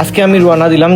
আজকে আমি রওনা দিলাম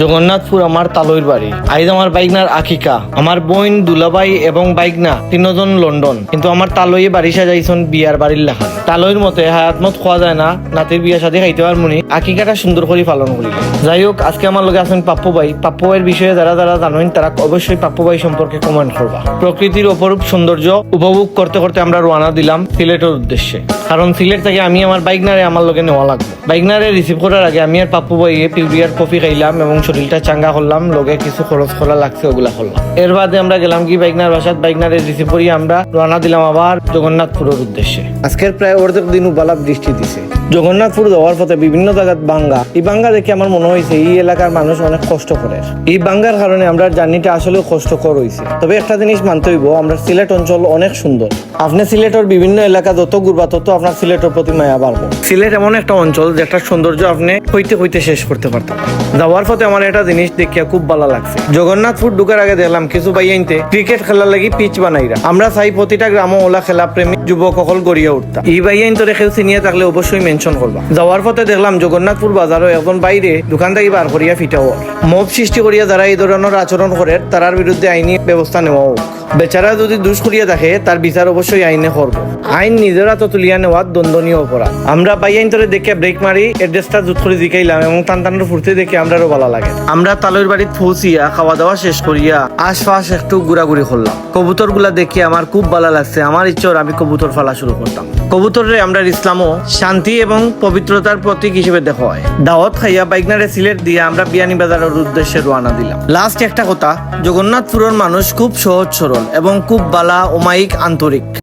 জগন্নাথপুর আমার তালইর বাড়ি। আইজ আমার বাইকনার আকিকা, আমার বোন দুলাভাই এবং বাইকনা তিনজন লন্ডন, কিন্তু আমার তালইয়ে বাড়ি সাজাইছন বিয়ার বাড়ির লেখা। তালইর মতে হায়াত মত খোয়া যায় না, নাতির বিয়া সাথে খাইতে পার মুনি আকিকাটা সুন্দর করে পালন করিল। যাই হোক, আজকে আমার লগে আছেন পাপ্পু ভাইয়ের বিষয়ে যারা যারা জানেন তারা অবশ্যই পাপ্পু ভাই সম্পর্কে কমেন্ট করবা। প্রকৃতির অপরূপ সৌন্দর্য উপভোগ করতে করতে আমরা রওনা দিলাম সিলেটের উদ্দেশ্যে, কারণ সিলেট থেকে আমি আমার বাইকনারে আমার লগে নেওয়া লাগবে। বাইকনারে রিসিভ করার আগে আমি আর পাপ্পু ভাইয়ে পিউরিয়ার কফি খাইলাম এবং শরীরটা চাঙ্গা করলাম, লগে কিছু খরচ করা লাগছে ওগুলা করলাম। এর বাদে আমরা গেলাম কি বাইকনার বাসাত, বাইকনারে রিসিভ করি আমরা রওনা দিলাম আবার জগন্নাথপুরের উদ্দেশ্যে। আজকের প্রায় অর্ধেক দিন উবালা বৃষ্টি দিছে। জগন্নাথপুর যাওয়ার পথে বিভিন্ন জায়গাত বাঙ্গা, এই বাঙ্গা দেখে আমার মনে হয়েছে এই এলাকার মানুষ অনেক কষ্ট করে। এই বাঙ্গার কারণে আমরা জার্নিটা আসলে কষ্টকর হয়েছে। তবে একটা জিনিস মানতে হইব, আমরা সিলেট অঞ্চল অনেক সুন্দর। আপনি সিলেটের বিভিন্ন এলাকা যত ঘুরবা তত আপনার সিলেটের প্রতি মায়া বাড়বে। সিলেট এমন একটা অঞ্চল যেটা সৌন্দর্য আপনি হইতে শেষ করতে পারতেন। যাওয়ার পথে আমার একটা জিনিস দেখিয়া খুব ভালো লাগছে। জগন্নাথপুর ঢুকার আগে দেখলাম কিছু ভাইয়াইনতে ক্রিকেট খেলার লাগি পিচ বানাইরা। আমরা চাই প্রতিটা গ্রাম ওলা খেলা প্রেমী যুবক সকল গড়িয়া উঠতাম। এই ভাইয়াইন তোরে খেল চিনিয়ে থাকলে অবশ্যই মেনশন করবা। যাওয়ার পথে দেখলাম জগন্নাথপুর বাজারও এখন বাইরে দোকান থেকে বার করিয়া ফিটাও মব সৃষ্টি করিয়া যারা এই ধরনের আচরণ করে তার বিরুদ্ধে আইনি ব্যবস্থা নেওয়া হোক। বেচারা যদি দুষ করিয়া থাকে তার বিচার অবশ্যই আইনে করব। আইন নিজেরা তো তুলিয়া নেওয়ার দণ্ডনীয় অপরাধ। আমরা বাইয়াইন তোরে দেখে ব্রেক মারি এড্রেসটা জুত করে জিকাইলাম এবং টানটানোর ফুর্তি দেখে আমরারও ভালো লাগে। আমরা তালইর বাড়িতে পৌঁছিয়া খাওয়া দাওয়া শেষ করিয়া আশপাশ একটু ঘুরাঘুরি করলাম। কবুতর গুলা দেখে আমার খুব ভালো লাগছে। আমার ইচ্ছর আমি কবুতর ফালা শুরু করতাম। কবুতরে আমরা ইসলামও শান্তি এবং পবিত্রতার প্রতীক হিসেবে দেখা হয়। দাওয়াত খাইয়া বাইকনারে সিলেট দিয়ে আমরা বিয়ানী বাজারের উদ্দেশ্যে রওনা দিলাম। লাস্ট একটা কথা, জগন্নাথপুরের মানুষ খুব সহজ সরল এবং খুব বালা অমায়িক আন্তরিক।